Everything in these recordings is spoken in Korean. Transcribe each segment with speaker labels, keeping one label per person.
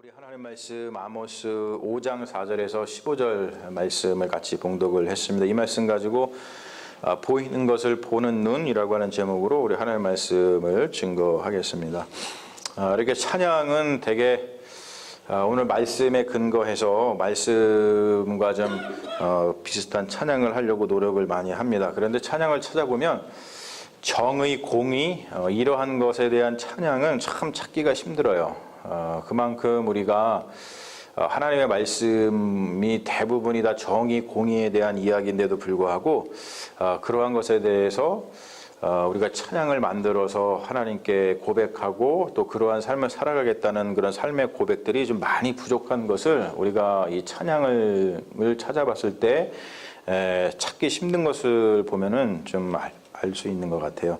Speaker 1: 우리 하나님 말씀 아모스 5장 4절에서 15절 말씀을 같이 봉독을 했습니다. 이 말씀 가지고 보이는 것을 보는 눈이라고 하는 제목으로 우리 하나님 말씀을 증거하겠습니다. 이렇게 찬양은 되게 오늘 말씀에 근거해서 말씀과 좀 비슷한 찬양을 하려고 노력을 많이 합니다. 그런데 찬양을 찾아보면 정의, 공의 이러한 것에 대한 찬양은 참 찾기가 힘들어요. 그만큼 우리가 하나님의 말씀이 대부분이 다 정의, 공의에 대한 이야기인데도 불구하고 그러한 것에 대해서 우리가 찬양을 만들어서 하나님께 고백하고 또 그러한 삶을 살아가겠다는 그런 삶의 고백들이 좀 많이 부족한 것을 우리가 이 찬양을 찾아봤을 때 찾기 힘든 것을 보면은 좀 알 수 있는 것 같아요.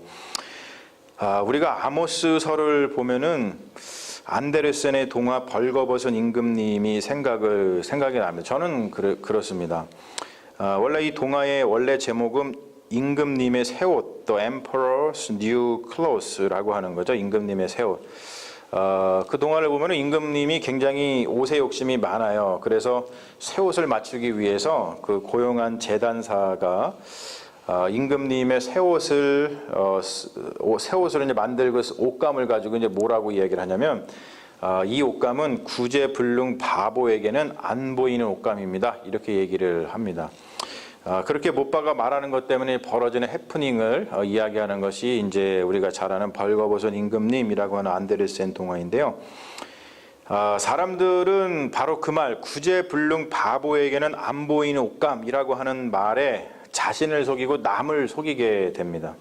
Speaker 1: 우리가 아모스서를 보면은 안데르센의 동화 벌거벗은 임금님이 생각이 납니다. 저는 그렇습니다. 원래 이 동화의 원래 제목은 임금님의 새 옷, The Emperor's New Clothes라고 하는 거죠. 임금님의 새 옷. 그 동화를 보면 임금님이 굉장히 옷에 욕심이 많아요. 그래서 새 옷을 맞추기 위해서 그 고용한 제단사가 임금님의 새 옷을 이제 만들고 옷감을 가지고 이제 뭐라고 이야기를 하냐면 이 옷감은 구제불능 바보에게는 안 보이는 옷감입니다. 이렇게 얘기를 합니다. 그렇게 못 박아 말하는 것 때문에 벌어지는 해프닝을 이야기하는 것이 이제 우리가 잘 아는 벌거벗은 임금님이라고 하는 안데르센 동화인데요. 사람들은 바로 그 말, 구제불능 바보에게는 안 보이는 옷감이라고 하는 말에 자신을 속이고 남을 속이게 됩니다.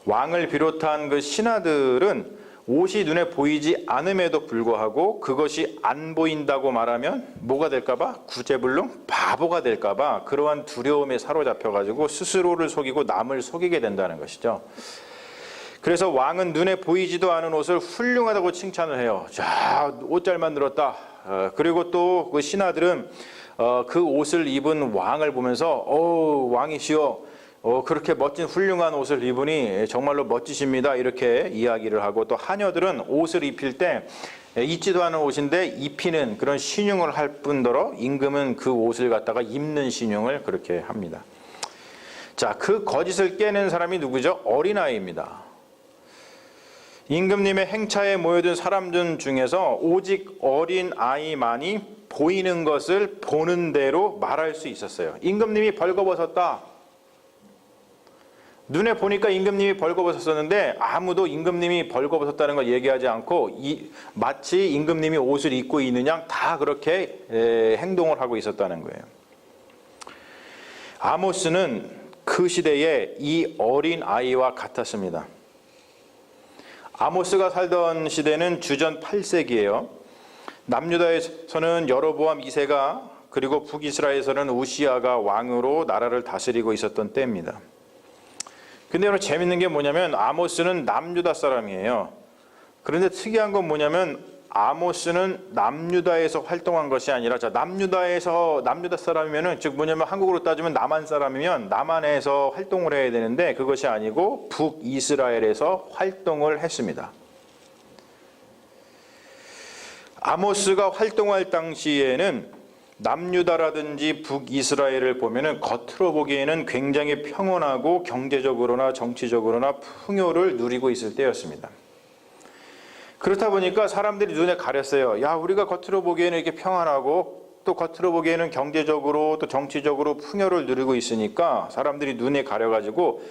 Speaker 1: 왕을 비롯한 그 신하들은 옷이 눈에 보이지 않음에도 불구하고 그것이 안 보인다고 말하면 뭐가 될까봐? 구제불능 바보가 될까봐 그러한 두려움에 사로잡혀가지고 스스로를 속이고 남을 속이게 된다는 것이죠. 그래서 왕은 눈에 보이지도 않은 옷을 훌륭하다고 칭찬을 해요. 자, 옷 잘 만들었다. 그리고 또 그 신하들은 그 옷을 입은 왕을 보면서 왕이시여 그렇게 멋진 훌륭한 옷을 입으니 정말로 멋지십니다. 이렇게 이야기를 하고 또 하녀들은 옷을 입힐 때 입지도 않은 옷인데 입히는 그런 신용을 할 뿐더러 임금은 그 옷을 갖다가 입는 신용을 그렇게 합니다. 자, 그 거짓을 깨는 사람이 누구죠? 어린아이입니다. 임금님의 행차에 모여든 사람들 중에서 오직 어린아이만이 보이는 것을 보는 대로 말할 수 있었어요. 임금님이 벌거벗었다. 눈에 보니까 임금님이 벌거벗었었는데 아무도 임금님이 벌거벗었다는 걸 얘기하지 않고 마치 임금님이 옷을 입고 있는 양 다 그렇게 행동을 하고 있었다는 거예요. 아모스는 그 시대에 이 어린 아이와 같았습니다. 아모스가 살던 시대는 주전 8세기예요. 남유다에서는 여로보암 2세가 그리고 북이스라엘에서는 우시아가 왕으로 나라를 다스리고 있었던 때입니다. 근데 오늘 재밌는 게 뭐냐면 아모스는 남유다 사람이에요. 그런데 특이한 건 뭐냐면 아모스는 남유다에서 활동한 것이 아니라 남유다 사람이면은 즉 뭐냐면 한국으로 따지면 남한 사람이면 남한에서 활동을 해야 되는데 그것이 아니고 북이스라엘에서 활동을 했습니다. 아모스가 활동할 당시에는 남유다라든지 북이스라엘을 보면은 겉으로 보기에는 굉장히 평온하고 경제적으로나 정치적으로나 풍요를 누리고 있을 때였습니다. 그렇다 보니까 사람들이 눈에 가렸어요. 야, 우리가 겉으로 보기에는 이렇게 평안하고 또 겉으로 보기에는 경제적으로 또 정치적으로 풍요를 누리고 있으니까 사람들이 눈에 가려가지고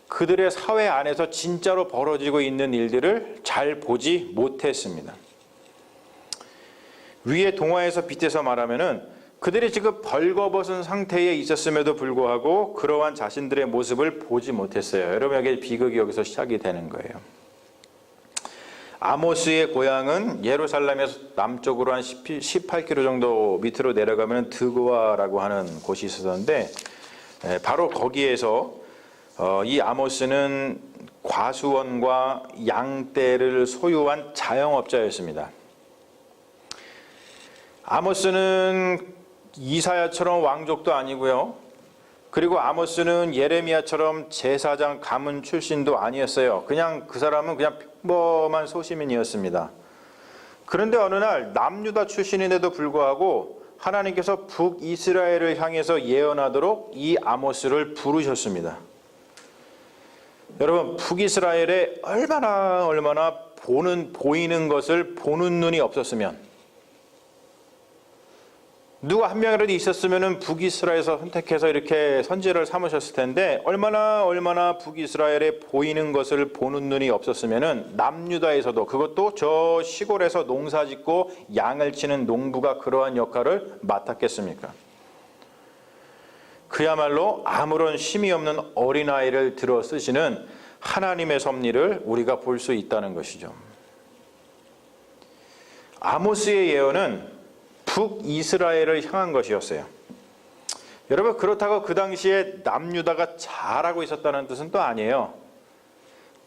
Speaker 1: 그들의 사회 안에서 진짜로 벌어지고 있는 일들을 잘 보지 못했습니다. 위에 동화에서 빗대서 말하면은 그들이 지금 벌거벗은 상태에 있었음에도 불구하고 그러한 자신들의 모습을 보지 못했어요. 여러분에게 비극이 여기서 시작이 되는 거예요. 아모스의 고향은 예루살렘에서 남쪽으로 한 18km 정도 밑으로 내려가면 드고아라고 하는 곳이 있었는데 바로 거기에서 이 아모스는 과수원과 양떼를 소유한 자영업자였습니다. 아모스는 이사야처럼 왕족도 아니고요. 그리고 아모스는 예레미야처럼 제사장 가문 출신도 아니었어요. 그냥 그 사람은 그냥 평범한 소시민이었습니다. 그런데 어느 날 남유다 출신인데도 불구하고 하나님께서 북이스라엘을 향해서 예언하도록 이 아모스를 부르셨습니다. 여러분, 북이스라엘에 얼마나 보이는 것을 보는 눈이 없었으면, 누가 한 명이라도 있었으면 북이스라엘에서 선택해서 이렇게 선지자를 삼으셨을 텐데, 얼마나 북이스라엘에 보이는 것을 보는 눈이 없었으면 남유다에서도, 그것도 저 시골에서 농사 짓고 양을 치는 농부가 그러한 역할을 맡았겠습니까? 그야말로 아무런 힘이 없는 어린아이를 들어 쓰시는 하나님의 섭리를 우리가 볼 수 있다는 것이죠. 아모스의 예언은 북이스라엘을 향한 것이었어요. 여러분, 그렇다고 그 당시에 남유다가 잘하고 있었다는 뜻은 또 아니에요.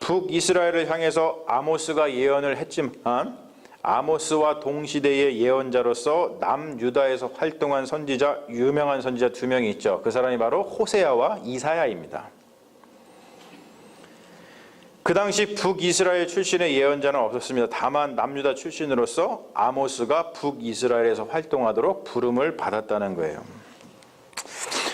Speaker 1: 북이스라엘을 향해서 아모스가 예언을 했지만 아모스와 동시대의 예언자로서 남유다에서 활동한 선지자, 유명한 선지자 두 명이 있죠. 그 사람이 바로 호세아와 이사야입니다. 그 당시 북이스라엘 출신의 예언자는 없었습니다. 다만 남유다 출신으로서 아모스가 북이스라엘에서 활동하도록 부름을 받았다는 거예요.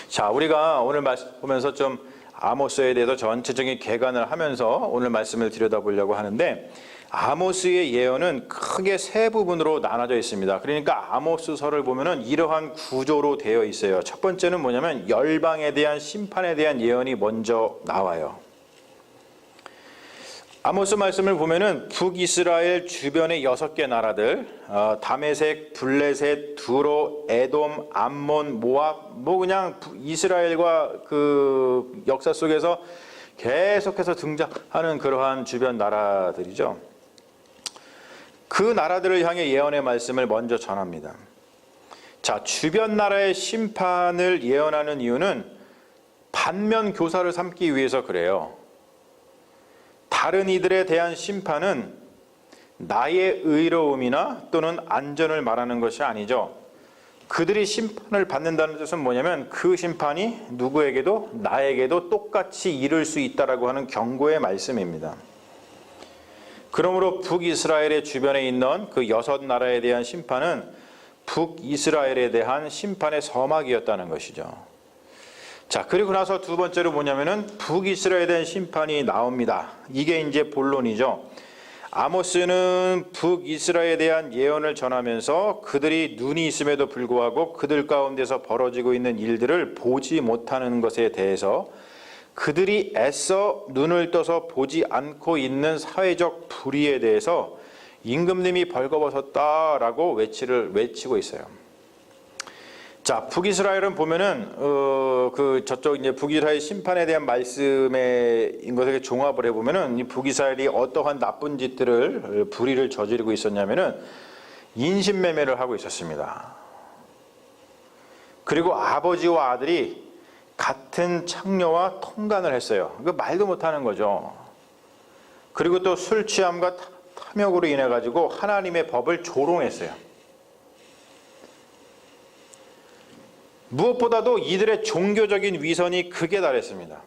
Speaker 1: 자, 우리가 오늘 말씀 보면서 좀 아모스에 대해서 전체적인 개관을 하면서 오늘 말씀을 들여다보려고 하는데, 아모스의 예언은 크게 세 부분으로 나눠져 있습니다. 그러니까 아모스서를 보면은 이러한 구조로 되어 있어요. 첫 번째는 뭐냐면 열방에 대한 심판에 대한 예언이 먼저 나와요. 아모스 말씀을 보면은 북이스라엘 주변의 6개 나라들, 다메섹, 블레셋, 두로, 에돔, 암몬, 모압, 그냥 이스라엘과 그 역사 속에서 계속해서 등장하는 그러한 주변 나라들이죠. 그 나라들을 향해 예언의 말씀을 먼저 전합니다. 자, 주변 나라의 심판을 예언하는 이유는 반면 교사를 삼기 위해서 그래요. 다른 이들에 대한 심판은 나의 의로움이나 또는 안전을 말하는 것이 아니죠. 그들이 심판을 받는다는 뜻은 뭐냐면 그 심판이 누구에게도 나에게도 똑같이 이룰 수 있다라고 하는 경고의 말씀입니다. 그러므로 북이스라엘의 주변에 있는 그 6나라에 대한 심판은 북이스라엘에 대한 심판의 서막이었다는 것이죠. 자, 그리고 나서 두 번째로 뭐냐면은 북이스라엘에 대한 심판이 나옵니다. 이게 이제 본론이죠. 아모스는 북이스라엘에 대한 예언을 전하면서 그들이 눈이 있음에도 불구하고 그들 가운데서 벌어지고 있는 일들을 보지 못하는 것에 대해서, 그들이 애써 눈을 떠서 보지 않고 있는 사회적 불의에 대해서 임금님이 벌거벗었다라고 외치고 있어요. 자, 북이스라엘은 보면은 저쪽 이제 북이스라엘 심판에 대한 말씀인 것을 종합을 해보면은 이 북이스라엘이 어떠한 나쁜 짓들을 불의를 저지르고 있었냐면은 인신매매를 하고 있었습니다. 그리고 아버지와 아들이 같은 창녀와 통간을 했어요. 그 말도 못하는 거죠. 그리고 또 술 취함과 탐욕으로 인해 가지고 하나님의 법을 조롱했어요. 무엇보다도 이들의 종교적인 위선이 극에 달했습니다.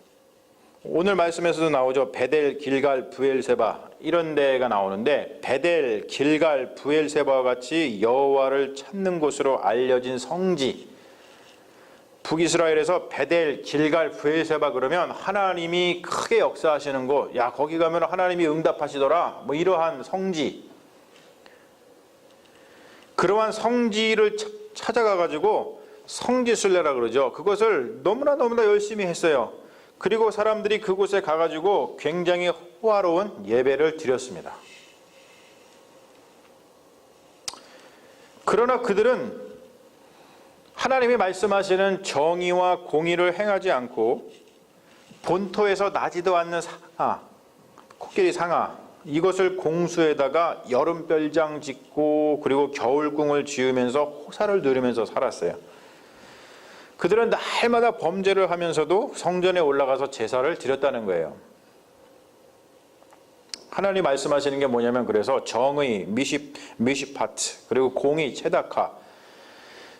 Speaker 1: 오늘 말씀에서도 나오죠. 베델, 길갈, 브엘세바 이런 데가 나오는데, 베델, 길갈, 브엘세바와 같이 여호와를 찾는 곳으로 알려진 성지, 북이스라엘에서 베델, 길갈, 브엘세바 그러면 하나님이 크게 역사하시는 곳, 야 거기 가면 하나님이 응답하시더라, 뭐 이러한 성지, 그러한 성지를 찾아가 가지고 성지순례라 그러죠. 그것을 너무나 열심히 했어요. 그리고 사람들이 그곳에 가가지고 굉장히 호화로운 예배를 드렸습니다. 그러나 그들은 하나님이 말씀하시는 정의와 공의를 행하지 않고 본토에서 나지도 않는 상아, 코끼리 상아, 이것을 공수에다가 여름별장 짓고 그리고 겨울궁을 지으면서 호사를 누리면서 살았어요. 그들은 날마다 범죄를 하면서도 성전에 올라가서 제사를 드렸다는 거예요. 하나님 말씀하시는 게 뭐냐면, 그래서 정의, 미시파트, 그리고 공의, 체다카,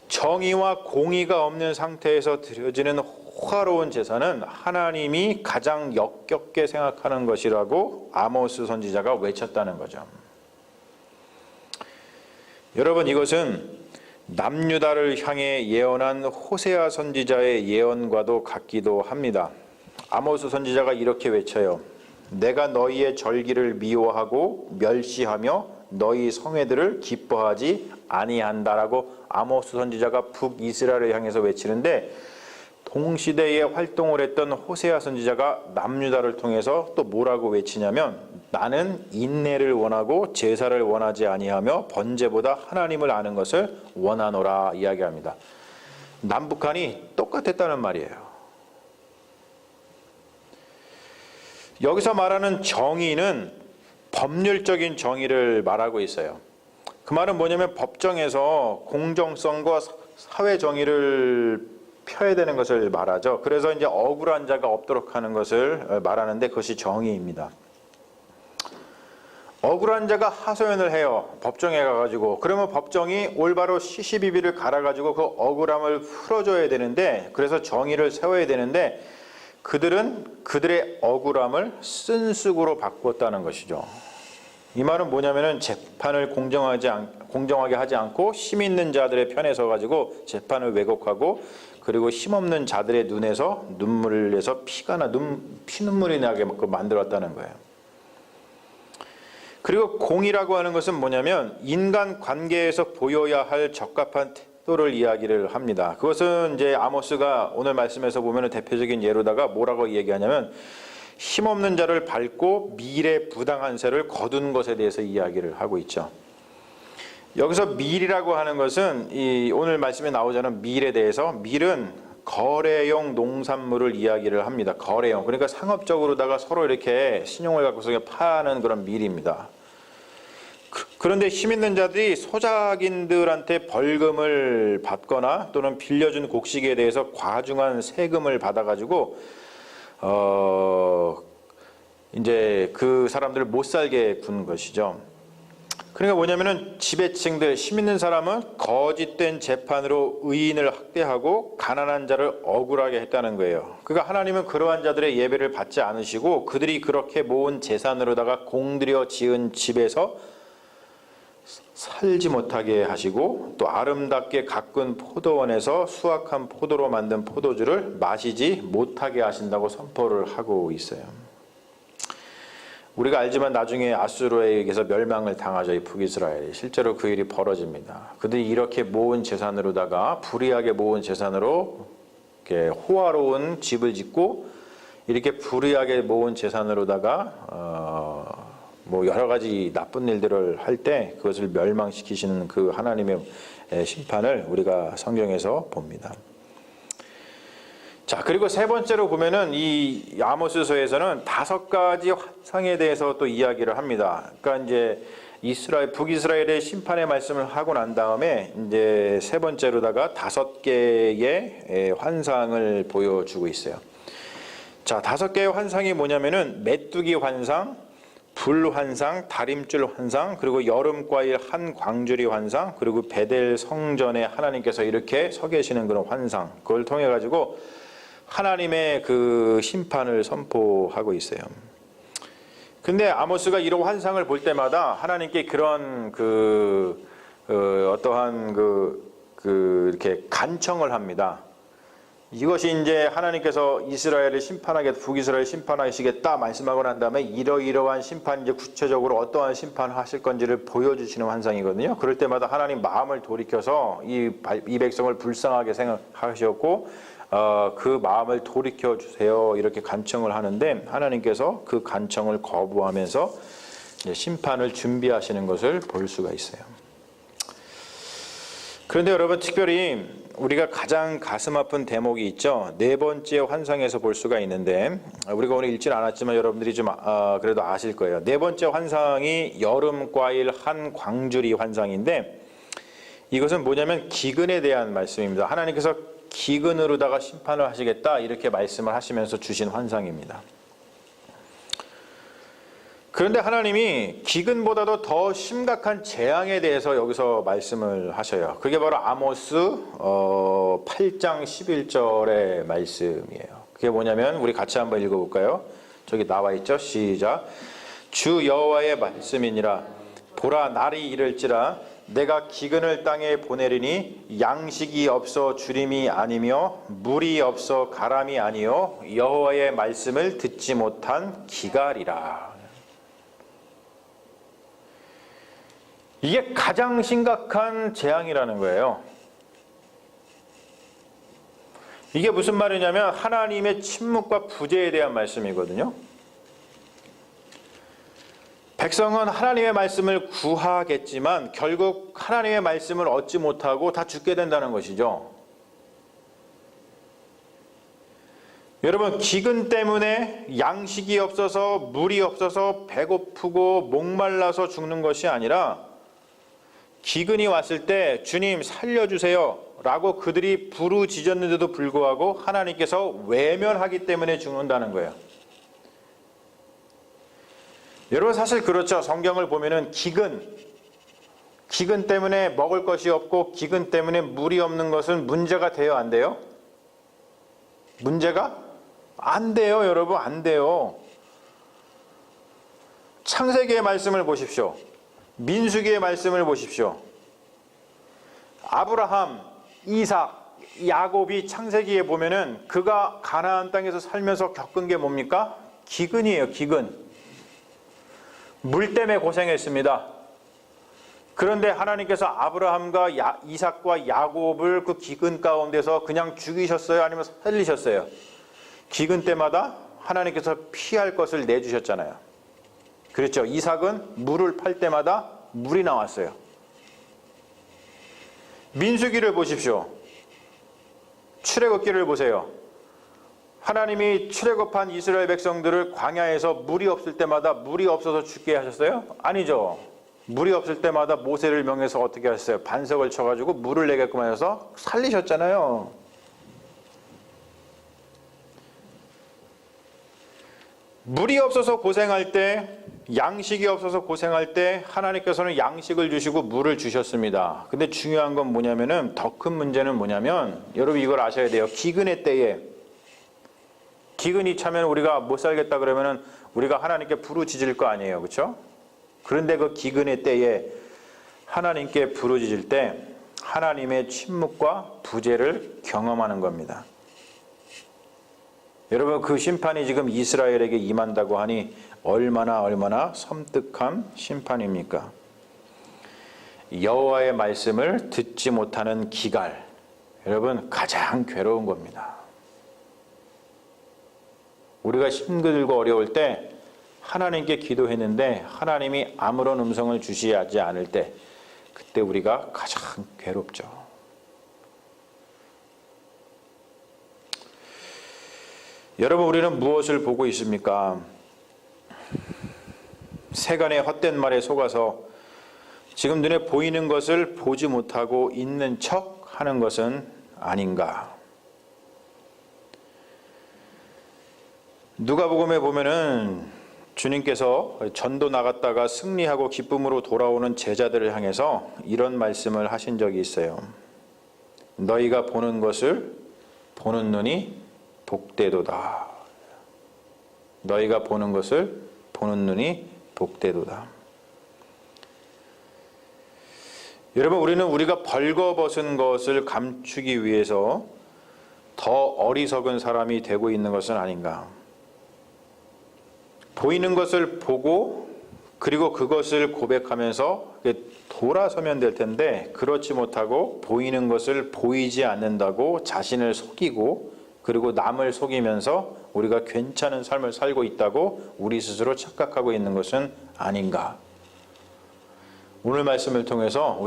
Speaker 1: 정의와 공의가 없는 상태에서 드려지는 호화로운 제사는 하나님이 가장 역겹게 생각하는 것이라고 아모스 선지자가 외쳤다는 거죠. 여러분, 이것은 남유다를 향해 예언한 호세아 선지자의 예언과도 같기도 합니다. 아모스 선지자가 이렇게 외쳐요. 내가 너희의 절기를 미워하고 멸시하며 너희 성회들을 기뻐하지 아니한다라고 아모스 선지자가 북이스라엘을 향해서 외치는데, 동시대에 활동을 했던 호세아 선지자가 남유다를 통해서 또 뭐라고 외치냐면, 나는 인내를 원하고 제사를 원하지 아니하며 번제보다 하나님을 아는 것을 원하노라 이야기합니다. 남북한이 똑같았다는 말이에요. 여기서 말하는 정의는 법률적인 정의를 말하고 있어요. 그 말은 뭐냐면 법정에서 공정성과 사회 정의를 펴야 되는 것을 말하죠. 그래서 이제 억울한 자가 없도록 하는 것을 말하는데 그것이 정의입니다. 억울한 자가 하소연을 해요. 법정에 가가지고. 그러면 법정이 올바로 시시비비를 갈아가지고 그 억울함을 풀어줘야 되는데, 그래서 정의를 세워야 되는데, 그들은 그들의 억울함을 쓴쑥으로 바꾸었다는 것이죠. 이 말은 뭐냐면은 재판을 공정하게 하지 않고 힘 있는 자들의 편에 서가지고 재판을 왜곡하고, 그리고 힘없는 자들의 눈에서 눈물을 내서 피눈물이 나게 만들었다는 거예요. 그리고 공의라고 하는 것은 뭐냐면 인간 관계에서 보여야 할 적합한 태도를 이야기를 합니다. 그것은 이제 아모스가 오늘 말씀에서 보면 대표적인 예로다가 뭐라고 얘기하냐면, 힘없는 자를 밟고 밀의 부당한 세를 거둔 것에 대해서 이야기를 하고 있죠. 여기서 밀이라고 하는 것은 이 오늘 말씀에 나오자는 밀에 대해서, 밀은 거래용 농산물을 이야기를 합니다. 거래용, 그러니까 상업적으로다가 서로 이렇게 신용을 갖고서 파는 그런 밀입니다. 그런데 힘 있는 자들이 소작인들한테 벌금을 받거나 또는 빌려준 곡식에 대해서 과중한 세금을 받아가지고 이제 그 사람들을 못 살게 군 것이죠. 그러니까 뭐냐면은 지배층들, 힘 있는 사람은 거짓된 재판으로 의인을 학대하고 가난한 자를 억울하게 했다는 거예요. 그러니까 하나님은 그러한 자들의 예배를 받지 않으시고, 그들이 그렇게 모은 재산으로다가 공들여 지은 집에서 살지 못하게 하시고, 또 아름답게 가꾼 포도원에서 수확한 포도로 만든 포도주를 마시지 못하게 하신다고 선포를 하고 있어요. 우리가 알지만 나중에 아수르에게서 멸망을 당하죠. 이 북이스라엘이. 실제로 그 일이 벌어집니다. 그들이 이렇게 모은 재산으로다가, 불의하게 모은 재산으로 이렇게 호화로운 집을 짓고, 이렇게 불의하게 모은 재산으로다가 뭐 여러 가지 나쁜 일들을 할 때 그것을 멸망시키시는 그 하나님의 심판을 우리가 성경에서 봅니다. 자, 그리고 세 번째로 보면은 이 아모스서에서는 5가지 환상에 대해서 또 이야기를 합니다. 그러니까 이제 북이스라엘의 심판의 말씀을 하고 난 다음에 이제 세 번째로다가 5개의 환상을 보여주고 있어요. 자, 5개의 환상이 뭐냐면은 메뚜기 환상, 불 환상, 다림줄 환상, 그리고 여름과일 한 광주리 환상, 그리고 베델 성전에 하나님께서 이렇게 서 계시는 그런 환상, 그걸 통해 가지고 하나님의 그 심판을 선포하고 있어요. 근데 아모스가 이런 환상을 볼 때마다 하나님께 그런 어떠한 이렇게 간청을 합니다. 이것이 이제 하나님께서 이스라엘을 북이스라엘 심판하시겠다 말씀하고 난 다음에 이러이러한 심판, 이제 구체적으로 어떠한 심판을 하실 건지를 보여주시는 환상이거든요. 그럴 때마다 하나님 마음을 돌이켜서 이 백성을 불쌍하게 생각하셨고, 그 마음을 돌이켜 주세요 이렇게 간청을 하는데, 하나님께서 그 간청을 거부하면서 심판을 준비하시는 것을 볼 수가 있어요. 그런데 여러분, 특별히 우리가 가장 가슴 아픈 대목이 있죠. 4번째 환상에서 볼 수가 있는데, 우리가 오늘 읽진 않았지만 여러분들이 좀 그래도 아실 거예요. 4번째 환상이 여름과일 한 광주리 환상인데, 이것은 뭐냐면 기근에 대한 말씀입니다. 하나님께서 기근으로다가 심판을 하시겠다 이렇게 말씀을 하시면서 주신 환상입니다. 그런데 하나님이 기근보다도 더 심각한 재앙에 대해서 여기서 말씀을 하셔요. 그게 바로 아모스 8장 11절의 말씀이에요. 그게 뭐냐면 우리 같이 한번 읽어볼까요? 저기 나와 있죠? 시작. 주 여호와의 말씀이니라. 보라, 날이 이를지라 내가 기근을 땅에 보내리니 양식이 없어 주림이 아니며 물이 없어 가람이 아니요 여호와의 말씀을 듣지 못한 기갈이라. 이게 가장 심각한 재앙이라는 거예요. 이게 무슨 말이냐면 하나님의 침묵과 부재에 대한 말씀이거든요. 백성은 하나님의 말씀을 구하겠지만 결국 하나님의 말씀을 얻지 못하고 다 죽게 된다는 것이죠. 여러분, 기근 때문에 양식이 없어서 물이 없어서 배고프고 목말라서 죽는 것이 아니라 기근이 왔을 때 주님 살려주세요 라고 그들이 부르짖었는데도 불구하고 하나님께서 외면하기 때문에 죽는다는 거예요. 여러분, 사실 그렇죠. 성경을 보면은 기근 때문에 먹을 것이 없고 기근 때문에 물이 없는 것은 문제가 돼요, 안 돼요? 문제가 안 돼요, 여러분. 안 돼요. 창세기의 말씀을 보십시오. 민수기의 말씀을 보십시오. 아브라함, 이삭, 야곱이 창세기에 보면은 그가 가나안 땅에서 살면서 겪은 게 뭡니까? 기근이에요, 기근. 물 때문에 고생했습니다. 그런데 하나님께서 아브라함과 이삭과 야곱을 그 기근 가운데서 그냥 죽이셨어요? 아니면 살리셨어요? 기근 때마다 하나님께서 피할 것을 내주셨잖아요. 그렇죠. 이삭은 물을 팔 때마다 물이 나왔어요. 민수기를 보십시오. 출애굽기를 보세요. 하나님이 출애굽한 이스라엘 백성들을 광야에서 물이 없을 때마다 물이 없어서 죽게 하셨어요? 아니죠. 물이 없을 때마다 모세를 명해서 어떻게 하셨어요? 반석을 쳐가지고 물을 내게끔 하셔서 살리셨잖아요. 물이 없어서 고생할 때, 양식이 없어서 고생할 때 하나님께서는 양식을 주시고 물을 주셨습니다. 근데 중요한 건 뭐냐면은, 더 큰 문제는 뭐냐면, 여러분 이걸 아셔야 돼요. 기근의 때에, 기근이 차면 우리가 못 살겠다 그러면은 우리가 하나님께 부르짖을 거 아니에요. 그렇죠? 그런데 그 기근의 때에 하나님께 부르짖을 때 하나님의 침묵과 부재를 경험하는 겁니다. 여러분, 그 심판이 지금 이스라엘에게 임한다고 하니 얼마나 섬뜩한 심판입니까? 여호와의 말씀을 듣지 못하는 기갈, 여러분 가장 괴로운 겁니다. 우리가 힘들고 어려울 때 하나님께 기도했는데 하나님이 아무런 음성을 주시지 않을 때, 그때 우리가 가장 괴롭죠. 여러분, 우리는 무엇을 보고 있습니까? 세간의 헛된 말에 속아서 지금 눈에 보이는 것을 보지 못하고 있는 척 하는 것은 아닌가? 누가복음에 보면은 주님께서 전도 나갔다가 승리하고 기쁨으로 돌아오는 제자들을 향해서 이런 말씀을 하신 적이 있어요. 너희가 보는 것을 보는 눈이 복되도다. 너희가 보는 것을 보는 눈이 복되도다. 여러분, 우리가 벌거벗은 것을 감추기 위해서 더 어리석은 사람이 되고 있는 것은 아닌가? 보이는 것을 보고 그리고 그것을 고백하면서 돌아서면 될 텐데, 그렇지 못하고 보이는 것을 보이지 않는다고 자신을 속이고 그리고 남을 속이면서 우리가 괜찮은 삶을 살고 있다고 우리 스스로 착각하고 있는 것은 아닌가? 오늘 말씀을 통해서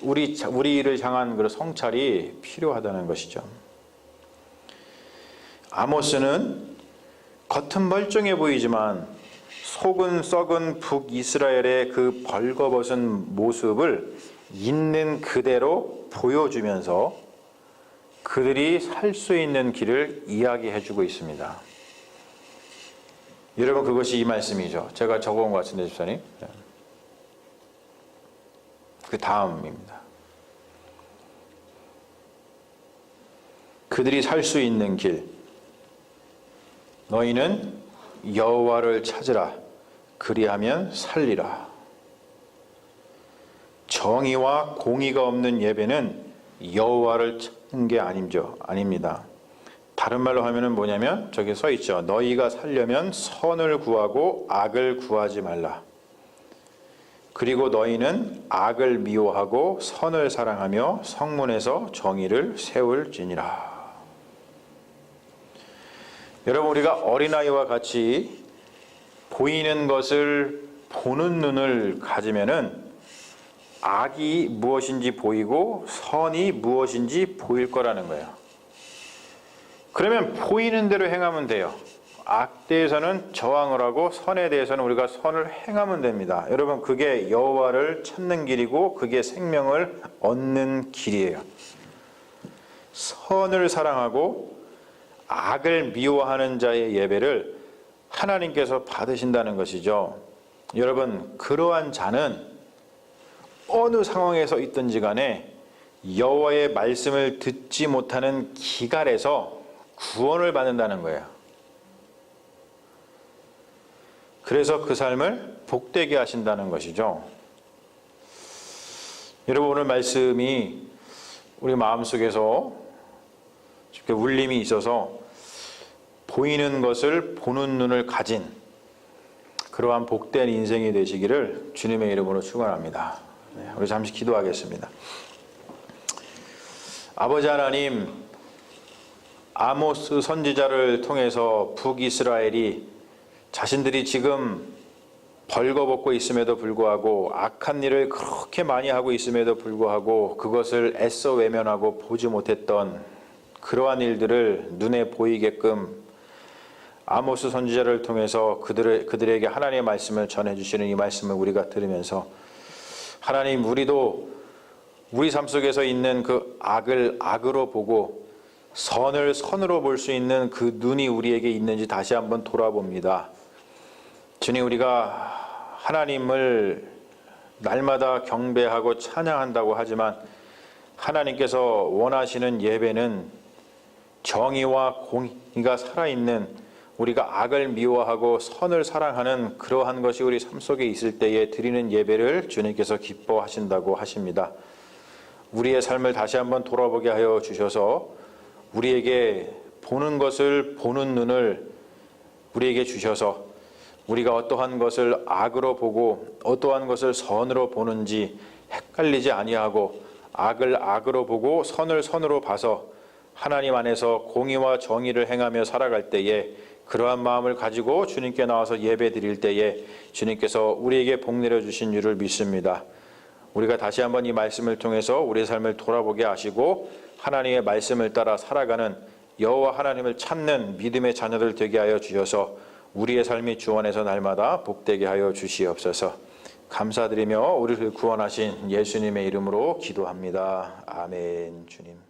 Speaker 1: 우리를 향한 그런 성찰이 필요하다는 것이죠. 아모스는 겉은 멀쩡해 보이지만 속은 썩은 북이스라엘의 그 벌거벗은 모습을 있는 그대로 보여주면서 그들이 살 수 있는 길을 이야기해주고 있습니다. 여러분, 그것이 이 말씀이죠. 제가 적어온 것 같은데, 집사님. 그 다음입니다. 그들이 살 수 있는 길. 너희는 여호와를 찾으라. 그리하면 살리라. 정의와 공의가 없는 예배는 여호와를 찾는 게 아닙니다. 다른 말로 하면은 뭐냐면 저기 써 있죠. 너희가 살려면 선을 구하고 악을 구하지 말라. 그리고 너희는 악을 미워하고 선을 사랑하며 성문에서 정의를 세울지니라. 여러분, 우리가 어린아이와 같이 보이는 것을 보는 눈을 가지면은 악이 무엇인지 보이고 선이 무엇인지 보일 거라는 거예요. 그러면 보이는 대로 행하면 돼요. 악대에서는 저항을 하고 선에 대해서는 우리가 선을 행하면 됩니다. 여러분, 그게 여호와를 찾는 길이고 그게 생명을 얻는 길이에요. 선을 사랑하고 악을 미워하는 자의 예배를 하나님께서 받으신다는 것이죠. 여러분, 그러한 자는 어느 상황에서 있든지 간에 여호와의 말씀을 듣지 못하는 기갈에서 구원을 받는다는 거예요. 그래서 그 삶을 복되게 하신다는 것이죠. 여러분, 오늘 말씀이 우리 마음속에서 울림이 있어서 보이는 것을 보는 눈을 가진 그러한 복된 인생이 되시기를 주님의 이름으로 축원합니다. 우리 잠시 기도하겠습니다. 아버지 하나님, 아모스 선지자를 통해서 북이스라엘이 자신들이 지금 벌거벗고 있음에도 불구하고 악한 일을 그렇게 많이 하고 있음에도 불구하고 그것을 애써 외면하고 보지 못했던 그러한 일들을 눈에 보이게끔 아모스 선지자를 통해서 그들에게 하나님의 말씀을 전해주시는 이 말씀을 우리가 들으면서 하나님, 우리도 우리 삶 속에서 있는 그 악을 악으로 보고 선을 선으로 볼 수 있는 그 눈이 우리에게 있는지 다시 한번 돌아봅니다. 주님, 우리가 하나님을 날마다 경배하고 찬양한다고 하지만 하나님께서 원하시는 예배는 정의와 공의가 살아있는, 우리가 악을 미워하고 선을 사랑하는 그러한 것이 우리 삶 속에 있을 때에 드리는 예배를 주님께서 기뻐하신다고 하십니다. 우리의 삶을 다시 한번 돌아보게 하여 주셔서 우리에게 보는 것을 보는 눈을 우리에게 주셔서 우리가 어떠한 것을 악으로 보고 어떠한 것을 선으로 보는지 헷갈리지 아니하고 악을 악으로 보고 선을 선으로 봐서 하나님 안에서 공의와 정의를 행하며 살아갈 때에 그러한 마음을 가지고 주님께 나와서 예배 드릴 때에 주님께서 우리에게 복 내려주신 줄을 믿습니다. 우리가 다시 한번 이 말씀을 통해서 우리의 삶을 돌아보게 하시고 하나님의 말씀을 따라 살아가는 여호와 하나님을 찾는 믿음의 자녀들 되게 하여 주셔서 우리의 삶이 주 안에서 날마다 복되게 하여 주시옵소서. 감사드리며 우리를 구원하신 예수님의 이름으로 기도합니다. 아멘. 주님.